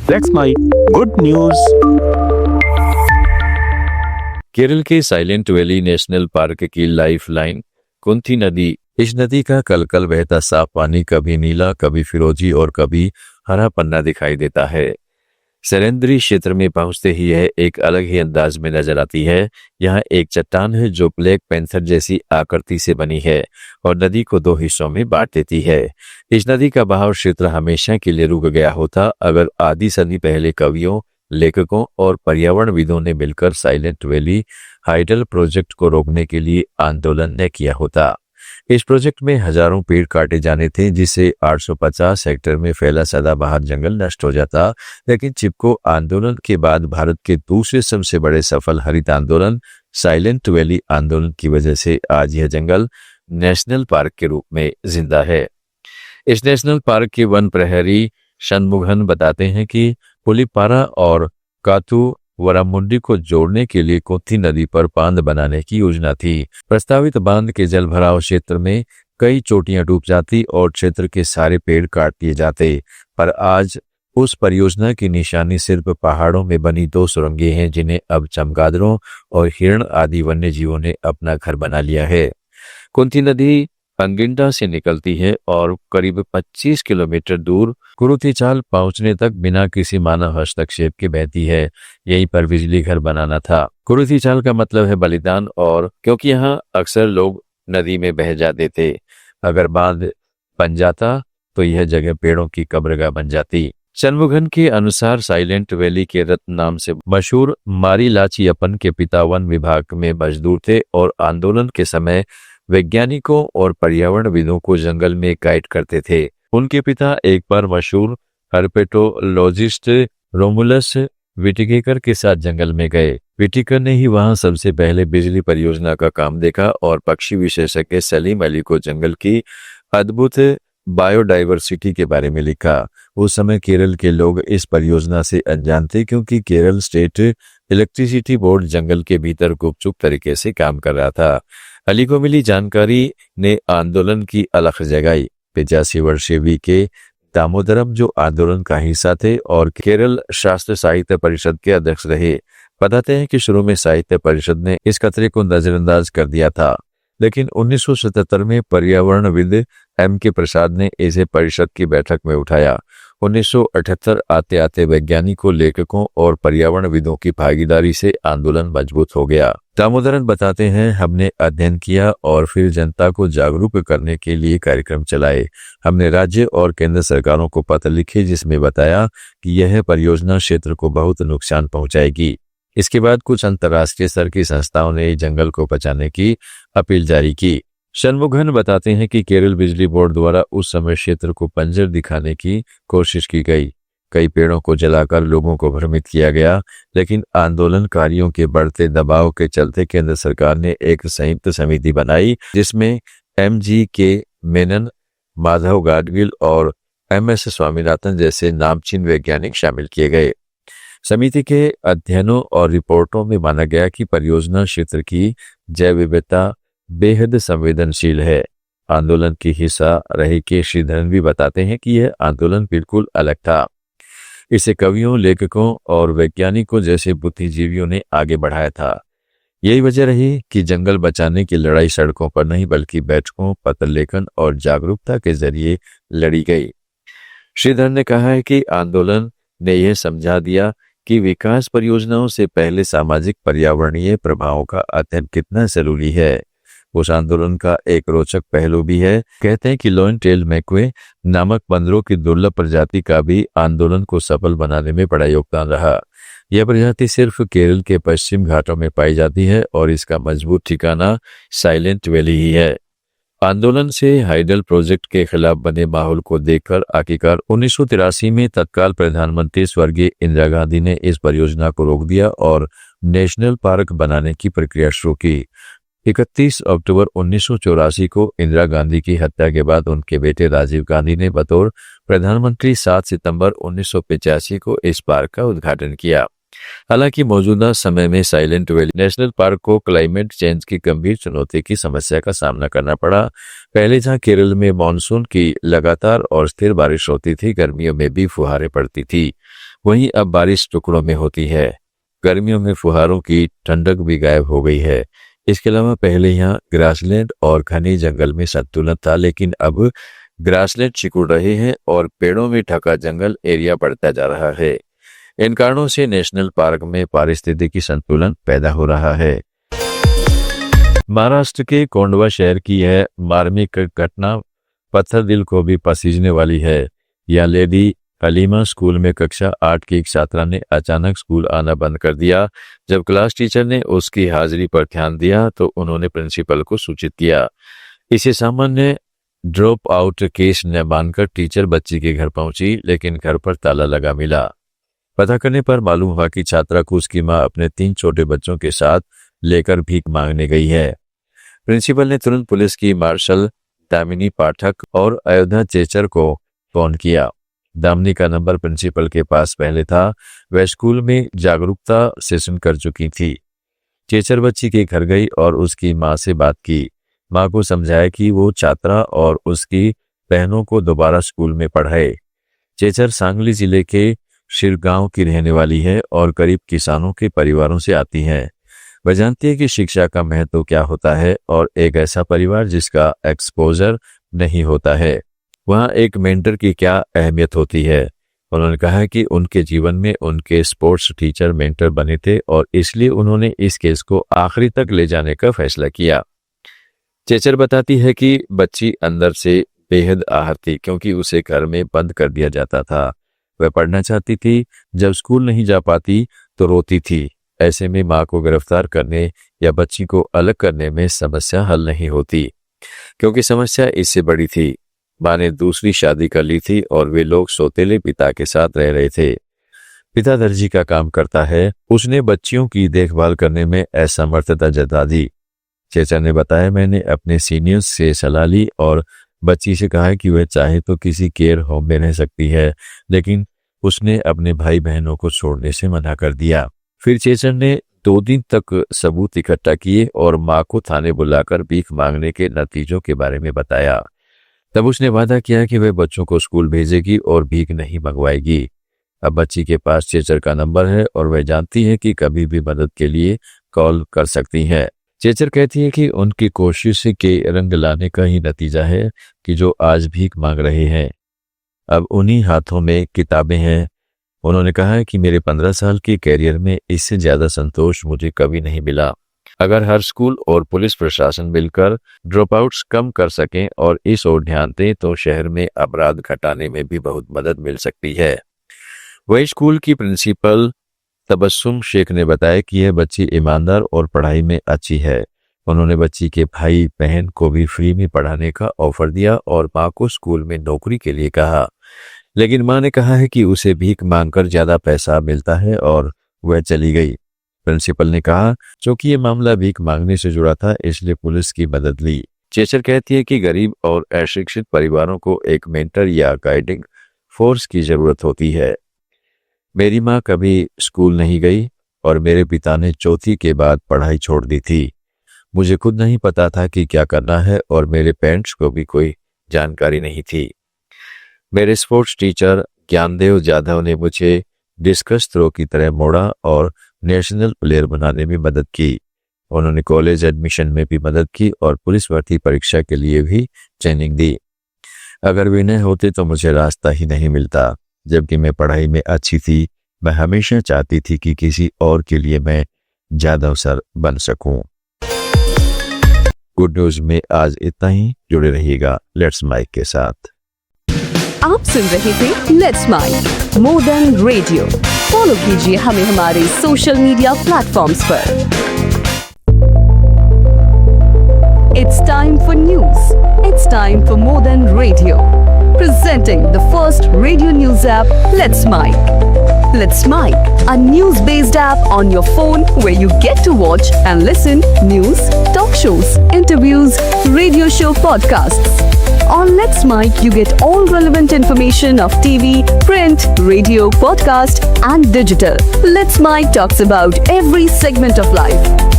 That's my good news. Kerala के silent valley national park की life line Kunti नदी। इस नदी का कलकल बहता साफ पानी कभी नीला, कभी फिरोजी और कभी हरा पन्ना दिखाई देता है। सरेंद्री क्षेत्र में पहुंचते ही यह एक अलग ही अंदाज में नजर आती है। यहाँ एक चट्टान है जो ब्लैक पैंथर जैसी आकृति से बनी है और नदी को दो हिस्सों में बांट देती है। इस नदी का बहाव क्षेत्र हमेशा के लिए रुक गया होता अगर आधी सदी पहले कवियों, लेखकों और पर्यावरणविदों ने मिलकर साइलेंट वैली हाइडल प्रोजेक्ट को रोकने के लिए आंदोलन न किया होता। इस प्रोजेक्ट में हजारों पेड़ काटे जाने थे जिससे 850 हेक्टेयर में फैला सदाबहार जंगल नष्ट हो जाता। लेकिन चिपको आंदोलन के बाद भारत के दूसरे सबसे बड़े सफल हरित आंदोलन साइलेंट वैली आंदोलन की वजह से आज यह जंगल नेशनल पार्क के रूप में जिंदा है। इस नेशनल पार्क के वन प्रहरी षणमुगन बताते हैं कि पुलिपारा और कातू वरामुंडी को जोड़ने के लिए कोथी नदी पर बांध बनाने की योजना थी। प्रस्तावित बांध के जल भराव क्षेत्र में कई चोटियां डूब जाती और क्षेत्र के सारे पेड़ काट दिए जाते। पर आज उस परियोजना की निशानी सिर्फ पहाड़ों में बनी दो सुरंगें हैं जिन्हें अब चमगादड़ों और हिरण आदि वन्य जीवों ने अपना घर बना लिया है। कुंती नदी अंगिंडा से निकलती है और करीब 25 किलोमीटर दूर कुरुथिचाल पहुंचने तक बिना किसी मानव हस्तक्षेप के बहती है। यहीं पर बिजली घर बनाना था। कुरुथिचाल का मतलब है बलिदान, और क्योंकि यहाँ अक्सर लोग नदी में बह जाते थे, अगर बांध बन जाता तो यह जगह पेड़ों की कब्रगाह बन जाती। षणमुगन के अनुसार साइलेंट वैली के रत्न नाम से मशहूर मारी लाचियप्पन के पिता वन विभाग में मजदूर थे और आंदोलन के समय वैज्ञानिकों और पर्यावरणविदों को जंगल में गाइड करते थे। उनके पिता एक बार मशहूर हर्पेटोलॉजिस्ट रोमुलस विटिकेकर के साथ जंगल में गए। विटिकर ने ही वहां सबसे पहले बिजली परियोजना का काम देखा और पक्षी विशेषज्ञ सलीम अली को जंगल की अद्भुत बायोडाइवर्सिटी के बारे में लिखा। उस समय केरल के लोग इस परियोजना से अनजान थे क्योंकि केरल स्टेट इलेक्ट्रिसिटी बोर्ड जंगल के भीतर गुपचुप तरीके से काम कर रहा था। अली को मिली जानकारी ने आंदोलन की अलख जगाई। 85 वर्षीय वी.के. दामोदरम जो आंदोलन का हिस्सा थे और केरल शास्त्र साहित्य परिषद के अध्यक्ष रहे, बताते हैं कि शुरू में साहित्य परिषद ने इस खतरे को नजरअंदाज कर दिया था, लेकिन 1977 में पर्यावरणविद M.K. प्रसाद ने इसे परिषद की बैठक में उठाया। 1978 आते आते वैज्ञानिकों, लेखकों और पर्यावरणविदों की भागीदारी से आंदोलन मजबूत हो गया। दामोदरन बताते हैं, हमने अध्ययन किया और फिर जनता को जागरूक करने के लिए कार्यक्रम चलाए। हमने राज्य और केंद्र सरकारों को पत्र लिखे जिसमें बताया कि यह परियोजना क्षेत्र को बहुत नुकसान पहुंचाएगी। इसके बाद कुछ अंतर्राष्ट्रीय स्तर की संस्थाओं ने जंगल को बचाने की अपील जारी की। षणमुगन बताते हैं कि केरल बिजली बोर्ड द्वारा उस समय क्षेत्र को बंजर दिखाने की कोशिश की गई। कई पेड़ों को जलाकर लोगों को भ्रमित किया गया, लेकिन आंदोलनकारियों के बढ़ते दबाव के चलते केंद्र सरकार ने एक संयुक्त समिति बनाई जिसमें M.G.K. मेनन, माधव गाडगिल और M.S. स्वामीनाथन जैसे नामचीन वैज्ञानिक शामिल किए गए। समिति के अध्ययनों और रिपोर्टों में माना गया कि परियोजना क्षेत्र की जैव विविधता बेहद संवेदनशील है। आंदोलन की हिस्सा रहे के श्रीधरन भी बताते हैं कि यह आंदोलन बिल्कुल अलग था। इसे कवियों, लेखकों और वैज्ञानिकों जैसे बुद्धिजीवियों ने आगे बढ़ाया था। यही वजह रही कि जंगल बचाने की लड़ाई सड़कों पर नहीं बल्कि बैठकों, पत्र लेखन और जागरूकता के जरिए लड़ी गई। श्रीधरन ने कहा है कि आंदोलन ने यह समझा दिया कि विकास परियोजनाओं से पहले सामाजिक पर्यावरणीय प्रभावों का अध्ययन कितना जरूरी है। उस आंदोलन का एक रोचक पहलू भी है। कहते हैं कि लॉयन टेल मैकवे नामक बंदरों की दुर्लभ प्रजाति का भी आंदोलन को सफल बनाने में बड़ा योगदान रहा। यह प्रजाति सिर्फ केरल के पश्चिम घाटों में पाई जाती है और इसका मजबूत ठिकाना साइलेंट वैली ही है। आंदोलन से हाइडल प्रोजेक्ट के खिलाफ बने माहौल को देखकर आखिरकार 1983 में तत्काल प्रधानमंत्री स्वर्गीय इंदिरा गांधी ने इस परियोजना को रोक दिया और नेशनल पार्क बनाने की प्रक्रिया शुरू की। 31 अक्टूबर 1984 को इंदिरा गांधी की हत्या के बाद उनके बेटे राजीव गांधी ने बतौर प्रधानमंत्री 7 सितंबर 1985 को इस पार्क का उद्घाटन किया। हालांकि मौजूदा समय में साइलेंट वैली नेशनल पार्क को क्लाइमेट चेंज की गंभीर चुनौती की समस्या का सामना करना पड़ा। पहले जहां केरल में मानसून की लगातार और स्थिर बारिश होती थी, गर्मियों में भी फुहारें पड़ती थी, वहीं अब बारिश टुकड़ों में होती है। गर्मियों में फुहारों की ठंडक भी गायब हो गई है। इसके अलावा पहले यहाँ ग्रासलैंड और घने जंगल में संतुलन था, लेकिन अब ग्रासलैंड सिकुड़ रहे हैं और पेड़ों में ढका जंगल एरिया बढ़ता जा रहा है। इन कारणों से नेशनल पार्क में पारिस्थितिकी संतुलन पैदा हो रहा है। महाराष्ट्र के कोंडवा शहर की यह मार्मिक घटना पत्थर दिल को भी पसीजने वाली है। यह लेडी हलीमा स्कूल में कक्षा 8 की एक छात्रा ने अचानक स्कूल आना बंद कर दिया। जब क्लास टीचर ने उसकी हाजिरी पर ध्यान दिया तो उन्होंने प्रिंसिपल को सूचित किया। इसे सामान्य ड्रॉप आउट केस न मानकर टीचर बच्ची के घर पहुंची, लेकिन घर पर ताला लगा मिला। पता करने पर मालूम हुआ कि छात्रा को उसकी मां अपने 3 छोटे बच्चों के साथ लेकर भीख मांगने गई है। प्रिंसिपल ने तुरंत पुलिस की मार्शल दामिनी पाठक और अयोध्या चेचर को फोन किया। दामिनी का नंबर प्रिंसिपल के पास पहले था। वह स्कूल में जागरूकता सेशन कर चुकी थी। चेचर बच्ची के घर गई और उसकी मां से बात की। मां को समझाया कि वो छात्रा और उसकी बहनों को दोबारा स्कूल में पढ़ाए। चेचर सांगली जिले के शिरगांव की रहने वाली है और गरीब किसानों के परिवारों से आती है। वह जानती है कि शिक्षा का महत्व क्या होता है और एक ऐसा परिवार जिसका एक्सपोजर नहीं होता है, वहाँ एक मेंटर की क्या अहमियत होती है। उन्होंने कहा कि उनके जीवन में उनके स्पोर्ट्स टीचर मेंटर बने थे और इसलिए उन्होंने इस केस को आखिरी तक ले जाने का फैसला किया। चेचर बताती है कि बच्ची अंदर से बेहद आहत थी क्योंकि उसे घर में बंद कर दिया जाता था। वह पढ़ना चाहती थी, जब स्कूल नहीं जा पाती तो रोती थी। ऐसे में मां को गिरफ्तार करने या बच्ची को अलग करने में समस्या हल नहीं होती, क्योंकि समस्या इससे बड़ी थी। मां ने दूसरी शादी कर ली थी और वे लोग सौतेले पिता के साथ रह रहे थे। पिता दर्जी का काम करता है। उसने बच्चियों की देखभाल करने में असमर्थता जता दी। चेचर ने बताया, मैंने अपने सीनियर्स से सलाह ली और बच्ची से कहा कि वह चाहे तो किसी केयर होम में रह सकती है, लेकिन उसने अपने भाई बहनों को छोड़ने से मना कर दिया। फिर चेचर ने 2 दिन तक सबूत इकट्ठा किए और मां को थाने बुलाकर भीख मांगने के नतीजों के बारे में बताया। तब उसने वादा किया कि वह बच्चों को स्कूल भेजेगी और भीख नहीं मंगवाएगी। अब बच्ची के पास चेचर का नंबर है और वह जानती है कि कभी भी मदद के लिए कॉल कर सकती है। चेचर कहती है कि उनकी कोशिश के रंग लाने का ही नतीजा है कि जो आज भीख मांग रहे हैं, अब उन्हीं हाथों में किताबें हैं। उन्होंने कहा है कि मेरे 15 साल के कैरियर में इससे ज्यादा संतोष मुझे कभी नहीं मिला। अगर हर स्कूल और पुलिस प्रशासन मिलकर ड्रॉप आउट्स कम कर सकें और इस ओर ध्यान दें तो शहर में अपराध घटाने में भी बहुत मदद मिल सकती है। वही स्कूल की प्रिंसिपल तबस्सुम शेख ने बताया कि यह बच्ची ईमानदार और पढ़ाई में अच्छी है। उन्होंने बच्ची के भाई बहन को भी फ्री में पढ़ाने का ऑफर दिया और मां को स्कूल में नौकरी के लिए कहा, लेकिन मां ने कहा है कि उसे भीख मांगकर ज्यादा पैसा मिलता है और वह चली गई। प्रिंसिपल ने कहा, क्योंकि ये मामला भीख मांगने से जुड़ा था इसलिए पुलिस की मदद ली। चेचर कहती है कि गरीब और अशिक्षित परिवारों को एक मेंटर या गाइडिंग फोर्स की जरूरत होती है। मेरी मां कभी स्कूल नहीं गई और मेरे पिता ने 4वीं के बाद पढ़ाई छोड़ दी थी। मुझे खुद नहीं पता था कि क्या करना है और मेरे पेरेंट्स को भी कोई जानकारी नहीं थी। मेरे स्पोर्ट्स टीचर ज्ञानदेव जाधव ने मुझे डिस्कस थ्रो की तरह मोड़ा और नेशनल प्लेयर बनाने में मदद की। उन्होंने कॉलेज एडमिशन में भी मदद की और पुलिस भर्ती परीक्षा के लिए भी ट्रेनिंग दी। अगर वे न होते तो मुझे रास्ता ही नहीं मिलता। जबकि मैं पढ़ाई में अच्छी थी, मैं हमेशा चाहती थी कि किसी और के लिए मैं ज्यादा अवसर बन सकूं। गुड न्यूज में आज इतना ही। जुड़े रहिएगा लेट्स माइक के साथ। आप सुन रहे थे let's mike more than radio. Follow कीजिए हमें हमारे सोशल मीडिया प्लेटफॉर्म्स पर। It's time for news. It's time for more than radio. Presenting the first radio news app, Let's Mic. Let's Mic, a news-based app on your phone where you get to watch and listen news, talk shows, interviews, radio show podcasts. On Let's Mic, you get all relevant information of TV, print, radio, podcast, and digital. Let's Mic talks about every segment of life.